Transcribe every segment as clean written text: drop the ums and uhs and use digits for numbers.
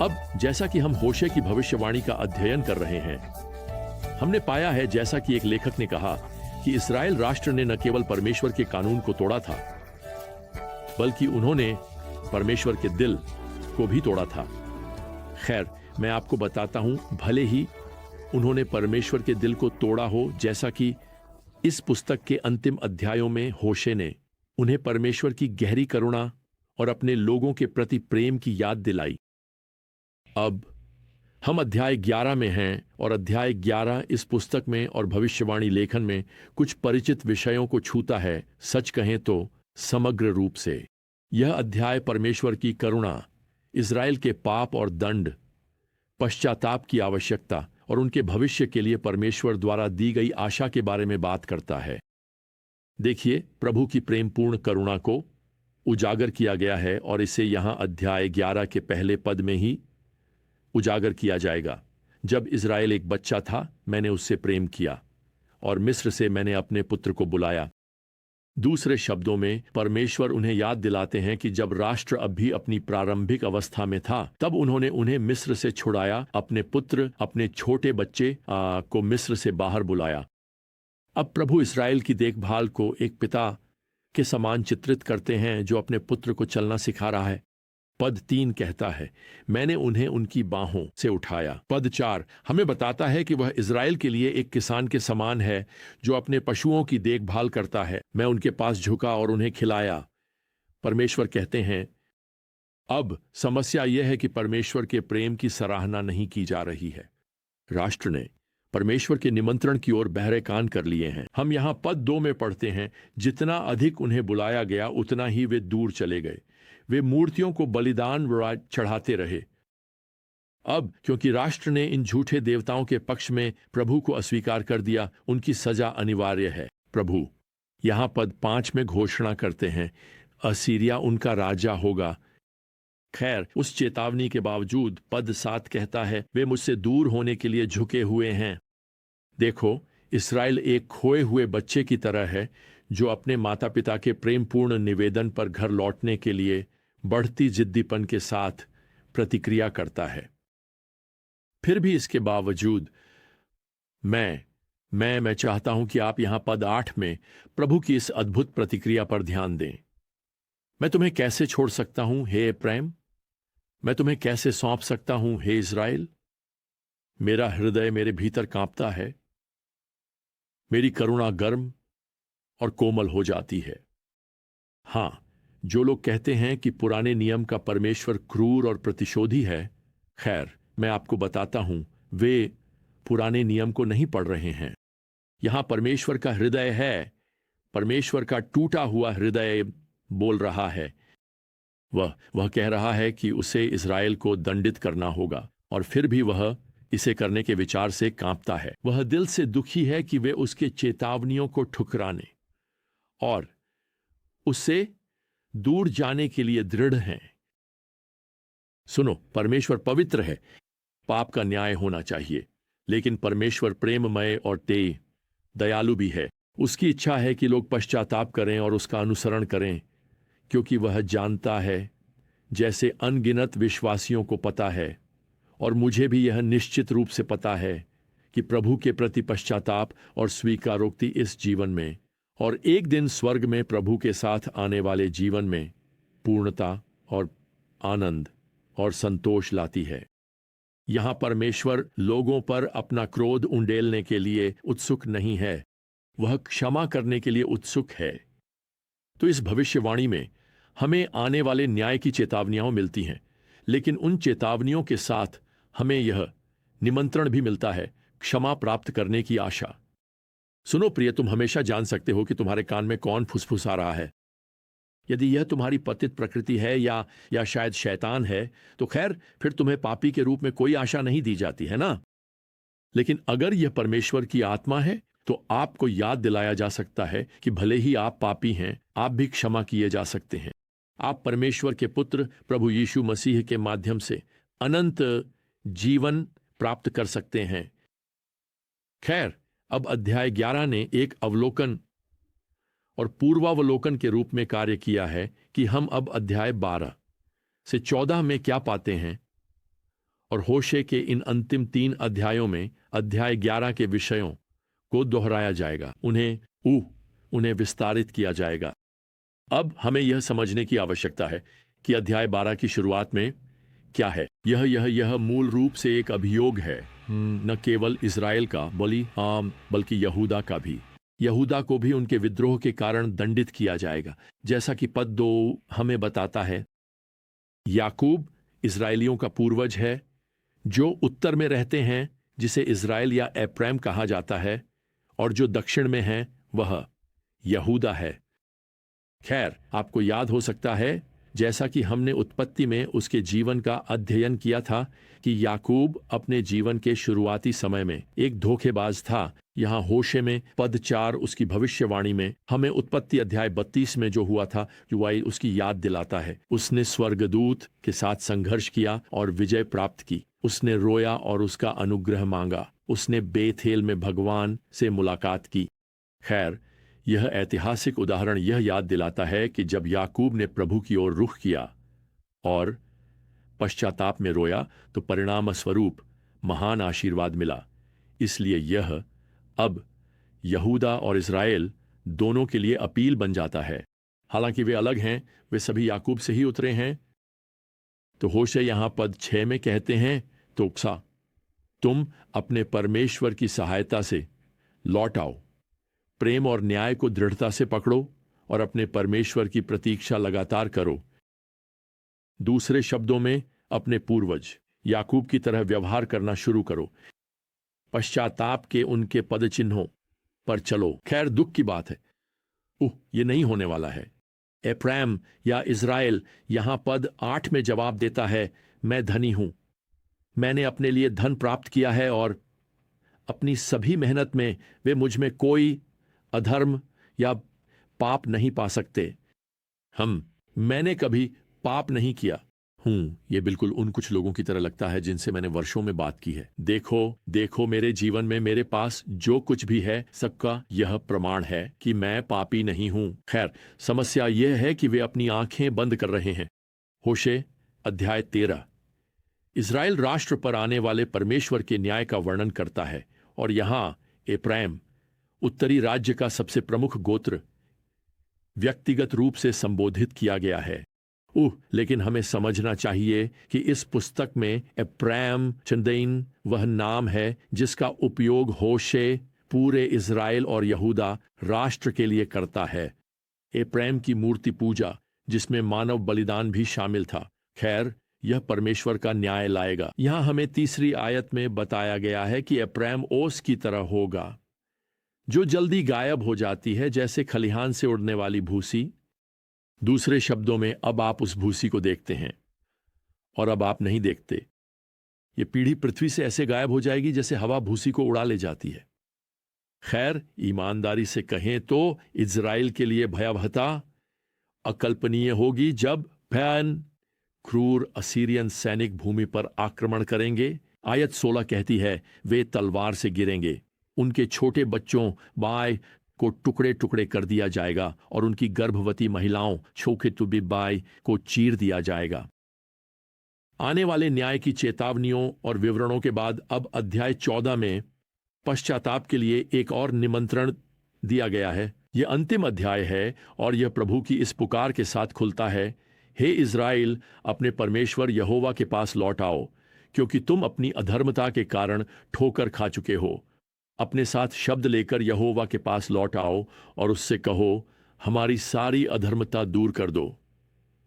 अब जैसा कि हम होशे की भविष्यवाणी का अध्ययन कर रहे हैं, हमने पाया है, जैसा कि एक लेखक ने कहा, कि इस्राएल राष्ट्र ने न केवल परमेश्वर के कानून को तोड़ा था, बल्कि उन्होंने परमेश्वर के दिल को भी तोड़ा था। खैर, मैं आपको बताता हूं, भले ही उन्होंने परमेश्वर के दिल को तोड़ा हो, जैसा कि इस पुस्तक के अंतिम अध्यायों में होशे ने उन्हें परमेश्वर की गहरी करुणा और अपने लोगों के प्रति प्रेम की याद दिलाई। अब हम अध्याय 11 में हैं और अध्याय 11 इस पुस्तक में और भविष्यवाणी लेखन में कुछ परिचित विषयों को छूता है, सच कहें तो समग्र रूप से। यह अध्याय परमेश्वर की करुणा, इज़राइल के पाप और दंड, पश्चाताप की आवश्यकता और उनके भविष्य के लिए परमेश्वर द्वारा दी गई आशा के बारे में बात करता है। देखिए, प्रभु की प्रेमपूर्ण करुणा को उजागर किया गया है और इसे यहां अध्याय 11 के पहले पद में ही उजागर किया जाएगा। जब इज़राइल एक बच्चा था, मैंने उससे प्रेम किया और मिस्र से मैंने अपने पुत्र को बुलाया। दूसरे शब्दों में, परमेश्वर उन्हें याद दिलाते हैं कि जब राष्ट्र अब भी अपनी प्रारंभिक अवस्था में था, तब उन्होंने उन्हें मिस्र से छुड़ाया, अपने पुत्र, अपने छोटे बच्चे को मिस्र से बाहर बुलाया। अब प्रभु इस्राएल की देखभाल को एक पिता के समान चित्रित करते हैं जो अपने पुत्र को चलना सिखा रहा है। पद 3 कहता है, मैंने उन्हें उनकी बाहों से उठाया। पद 4 हमें बताता है कि वह इज़राइल के लिए एक किसान के समान है जो अपने पशुओं की देखभाल करता है। मैं उनके पास झुका और उन्हें खिलाया। परमेश्वर कहते हैं, अब समस्या यह है कि परमेश्वर के प्रेम की सराहना नहीं की जा रही है। राष्ट्र ने परमेश्वर के निमंत्रण की ओर बहरे कान कर लिए हैं। हम यहां पद 2 में पढ़ते हैं, जितना अधिक उन्हें बुलाया गया उतना ही वे दूर चले गए। वे मूर्तियों को बलिदान चढ़ाते रहे। अब क्योंकि राष्ट्र ने इन झूठे देवताओं के पक्ष में प्रभु को अस्वीकार कर दिया, उनकी सजा अनिवार्य है। प्रभु यहां पद 5 में घोषणा करते हैं, असीरिया उनका राजा होगा। खैर, उस चेतावनी के बावजूद पद 7 कहता है, वे मुझसे दूर होने के लिए झुके हुए हैं। देखो, इस्राएल एक खोए हुए बच्चे की तरह है जो अपने माता पिता के प्रेमपूर्ण निवेदन पर घर लौटने के लिए बढ़ती जिद्दीपन के साथ प्रतिक्रिया करता है। फिर भी इसके बावजूद मैं चाहता हूं कि आप यहां पद 8 में प्रभु की इस अद्भुत प्रतिक्रिया पर ध्यान दें। मैं तुम्हें कैसे छोड़ सकता हूं, हे एप्रैम? मैं तुम्हें कैसे सौंप सकता हूं, हे इज़राइल? मेरा हृदय मेरे भीतर कांपता है, मेरी करुणा गर्म और कोमल हो जाती है। हां, जो लोग कहते हैं कि पुराने नियम का परमेश्वर क्रूर और प्रतिशोधी है, खैर, मैं आपको बताता हूं, वे पुराने नियम को नहीं पढ़ रहे हैं। यहां परमेश्वर का हृदय है, परमेश्वर का टूटा हुआ हृदय बोल रहा है। वह कह रहा है कि उसे इज़राइल को दंडित करना होगा, और फिर भी वह इसे करने के विचार से कांपता है। वह दिल से दुखी है कि वे उसके चेतावनियों को ठुकराने और उससे दूर जाने के लिए दृढ़ हैं। सुनो, परमेश्वर पवित्र है, पाप का न्याय होना चाहिए, लेकिन परमेश्वर प्रेममय और दयालु भी है। उसकी इच्छा है कि लोग पश्चाताप करें और उसका अनुसरण करें, क्योंकि वह जानता है, जैसे अनगिनत विश्वासियों को पता है, और मुझे भी यह निश्चित रूप से पता है, कि प्रभु के प्रति पश्चाताप और स्वीकारोक्ति इस जीवन में और एक दिन स्वर्ग में प्रभु के साथ आने वाले जीवन में पूर्णता और आनंद और संतोष लाती है। यहां परमेश्वर लोगों पर अपना क्रोध उंडेलने के लिए उत्सुक नहीं है, वह क्षमा करने के लिए उत्सुक है। तो इस भविष्यवाणी में हमें आने वाले न्याय की चेतावनियां मिलती हैं, लेकिन उन चेतावनियों के साथ हमें यह निमंत्रण भी मिलता है, क्षमा प्राप्त करने की आशा। सुनो प्रिय, तुम हमेशा जान सकते हो कि तुम्हारे कान में कौन फुसफुसा रहा है। यदि यह तुम्हारी पतित प्रकृति है या शायद शैतान है, तो खैर, फिर तुम्हें पापी के रूप में कोई आशा नहीं दी जाती है ना। लेकिन अगर यह परमेश्वर की आत्मा है, तो आपको याद दिलाया जा सकता है कि भले ही आप पापी हैं, आप भी क्षमा किए जा सकते हैं। आप परमेश्वर के पुत्र प्रभु यीशु मसीह के माध्यम से अनंत जीवन प्राप्त कर सकते हैं। खैर, अब अध्याय 11 ने एक अवलोकन और पूर्वावलोकन के रूप में कार्य किया है कि हम अब अध्याय 12 से 14 में क्या पाते हैं। और होशे के इन अंतिम 3 अध्यायों में अध्याय 11 के विषयों को दोहराया जाएगा, उन्हें विस्तारित किया जाएगा। अब हमें यह समझने की आवश्यकता है कि अध्याय 12 की शुरुआत में क्या है। यह मूल रूप से एक अभियोग है, न केवल इज़राइल का बल्कि यहूदा का भी। यहूदा को भी उनके विद्रोह के कारण दंडित किया जाएगा, जैसा कि पद 2 हमें बताता है। याकूब इज़राइलियों का पूर्वज है, जो उत्तर में रहते हैं, जिसे इज़राइल या एप्रैम कहा जाता है, और जो दक्षिण में है वह यहूदा है। खैर, आपको याद हो सकता है, जैसा कि हमने उत्पत्ति में उसके जीवन का अध्ययन किया था, कि याकूब अपने जीवन के शुरुआती समय में एक धोखेबाज था। यहाँ होशे में पद 4 उसकी भविष्यवाणी में हमें उत्पत्ति अध्याय 32 में जो हुआ था उसकी याद दिलाता है। उसने स्वर्गदूत के साथ संघर्ष किया और विजय प्राप्त की। उसने रोया और उसका अनुग्रह मांगा। उसने बेथेल में भगवान से मुलाकात की। खैर, यह ऐतिहासिक उदाहरण यह याद दिलाता है कि जब याकूब ने प्रभु की ओर रुख किया और पश्चाताप में रोया, तो परिणाम स्वरूप महान आशीर्वाद मिला। इसलिए यह अब यहूदा और इज़राइल दोनों के लिए अपील बन जाता है। हालांकि वे अलग हैं, वे सभी याकूब से ही उतरे हैं। तो होशे यहां पद 6 में कहते हैं, तो तुम अपने परमेश्वर की सहायता से लौट आओ, प्रेम और न्याय को दृढ़ता से पकड़ो और अपने परमेश्वर की प्रतीक्षा लगातार करो। दूसरे शब्दों में, अपने पूर्वज याकूब की तरह व्यवहार करना शुरू करो। पश्चाताप के उनके पद चिन्हों पर चलो। खैर, दुख की बात है, ये नहीं होने वाला है। एप्रैम या इज़राइल यहां पद 8 में जवाब देता है, मैं धनी हूं, मैंने अपने लिए धन प्राप्त किया है और अपनी सभी मेहनत में वे मुझ में कोई अधर्म या पाप नहीं पा सकते। मैंने कभी पाप नहीं किया हूं। यह बिल्कुल उन कुछ लोगों की तरह लगता है जिनसे मैंने वर्षों में बात की है। देखो मेरे जीवन में मेरे पास जो कुछ भी है, सबका यह प्रमाण है कि मैं पापी नहीं हूं। खैर, समस्या यह है कि वे अपनी आंखें बंद कर रहे हैं। होशे अध्याय 13 इज़राइल राष्ट्र पर आने वाले परमेश्वर के न्याय का वर्णन करता है, और यहां एप्रैम, उत्तरी राज्य का सबसे प्रमुख गोत्र, व्यक्तिगत रूप से संबोधित किया गया है। लेकिन हमें समझना चाहिए कि इस पुस्तक में एप्रैम चंदेन वह नाम है जिसका उपयोग होशे पूरे इज़राइल और यहूदा राष्ट्र के लिए करता है। एप्रैम की मूर्ति पूजा, जिसमें मानव बलिदान भी शामिल था। खैर, यह परमेश्वर का न्याय लाएगा। यहां हमें तीसरी आयत में बताया गया है कि एप्रैम ओस की तरह होगा, जो जल्दी गायब हो जाती है, जैसे खलिहान से उड़ने वाली भूसी। दूसरे शब्दों में, अब आप उस भूसी को देखते हैं और अब आप नहीं देखते। यह पीढ़ी पृथ्वी से ऐसे गायब हो जाएगी जैसे हवा भूसी को उड़ा ले जाती है। खैर, ईमानदारी से कहें तो इज़राइल के लिए भयावहता अकल्पनीय होगी जब क्रूर असीरियन सैनिक भूमि पर आक्रमण करेंगे। आयत 16 कहती है, वे तलवार से गिरेंगे, उनके छोटे बच्चों बाय को टुकड़े टुकड़े कर दिया जाएगा और उनकी गर्भवती महिलाओं बाय को चीर दिया जाएगा। आने वाले न्याय की चेतावनियों और विवरणों के बाद अब अध्याय 14 में पश्चाताप के लिए एक और निमंत्रण दिया गया है। यह अंतिम अध्याय है और यह प्रभु की इस पुकार के साथ खुलता है, हे इज़राइल, अपने परमेश्वर यहोवा के पास लौट आओ, क्योंकि तुम अपनी अधर्मता के कारण ठोकर खा चुके हो। अपने साथ शब्द लेकर यहोवा के पास लौट आओ और उससे कहो, हमारी सारी अधर्मता दूर कर दो।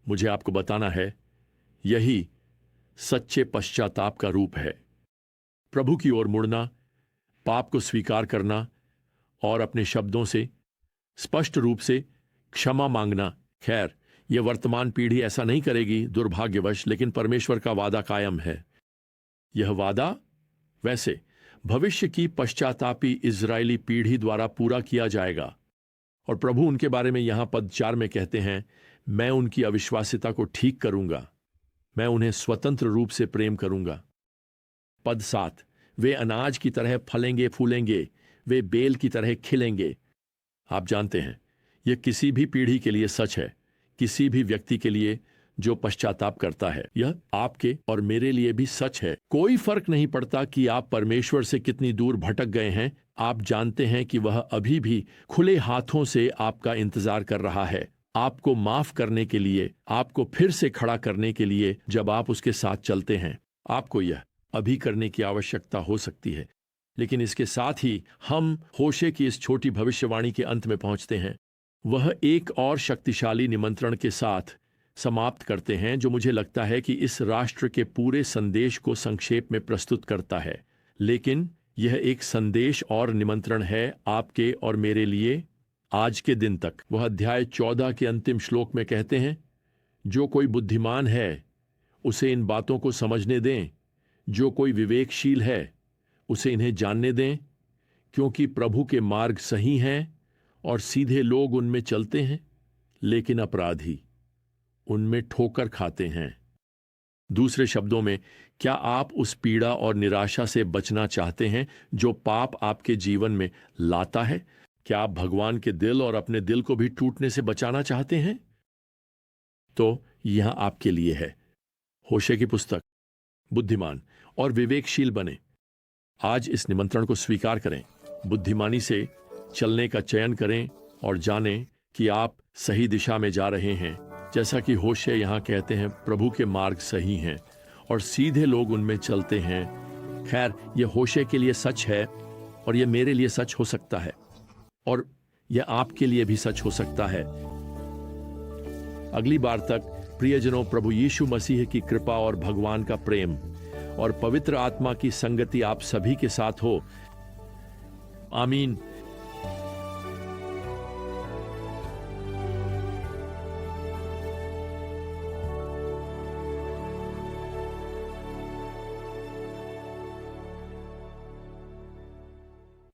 मुझे आपको बताना है, यही सच्चे पश्चाताप का रूप है। प्रभु की ओर मुड़ना, पाप को स्वीकार करना और अपने शब्दों से स्पष्ट रूप से क्षमा मांगना। खैर, यह वर्तमान पीढ़ी ऐसा नहीं करेगी दुर्भाग्यवश, लेकिन परमेश्वर का वादा कायम है। यह वादा वैसे भविष्य की पश्चातापी इज़राइली पीढ़ी द्वारा पूरा किया जाएगा, और प्रभु उनके बारे में यहां पद 4 में कहते हैं, मैं उनकी अविश्वासिता को ठीक करूंगा, मैं उन्हें स्वतंत्र रूप से प्रेम करूंगा। पद 7, वे अनाज की तरह फलेंगे फूलेंगे, वे बेल की तरह खिलेंगे। आप जानते हैं, यह किसी भी पीढ़ी के लिए सच है, किसी भी व्यक्ति के लिए जो पश्चाताप करता है। यह आपके और मेरे लिए भी सच है। कोई फर्क नहीं पड़ता कि आप परमेश्वर से कितनी दूर भटक गए हैं, आप जानते हैं कि वह अभी भी खुले हाथों से आपका इंतजार कर रहा है, आपको माफ करने के लिए, आपको फिर से खड़ा करने के लिए जब आप उसके साथ चलते हैं। आपको यह अभी करने की आवश्यकता हो सकती है, लेकिन इसके साथ ही हम होशे की इस छोटी भविष्यवाणी के अंत में पहुंचते हैं। वह एक और शक्तिशाली निमंत्रण के साथ समाप्त करते हैं जो मुझे लगता है कि इस राष्ट्र के पूरे संदेश को संक्षेप में प्रस्तुत करता है। लेकिन यह एक संदेश और निमंत्रण है आपके और मेरे लिए आज के दिन तक। वह अध्याय 14 के अंतिम श्लोक में कहते हैं, जो कोई बुद्धिमान है उसे इन बातों को समझने दें, जो कोई विवेकशील है उसे इन्हें जानने दें, क्योंकि प्रभु के मार्ग सही हैं और सीधे लोग उनमें चलते हैं, लेकिन अपराधी उनमें ठोकर खाते हैं। दूसरे शब्दों में, क्या आप उस पीड़ा और निराशा से बचना चाहते हैं जो पाप आपके जीवन में लाता है? क्या आप भगवान के दिल और अपने दिल को भी टूटने से बचाना चाहते हैं? तो यह आपके लिए है। होशे की पुस्तक, बुद्धिमान और विवेकशील बने। आज इस निमंत्रण को स्वीकार करें, बुद्धिमानी से चलने का चयन करें और जानें कि आप सही दिशा में जा रहे हैं। जैसा कि होशे यहां कहते हैं, प्रभु के मार्ग सही हैं और सीधे लोग उनमें चलते हैं। खैर, यह होशे के लिए सच है और यह मेरे लिए सच हो सकता है और यह आपके लिए भी सच हो सकता है। अगली बार तक प्रियजनों, प्रभु यीशु मसीह की कृपा और भगवान का प्रेम और पवित्र आत्मा की संगति आप सभी के साथ हो। आमीन।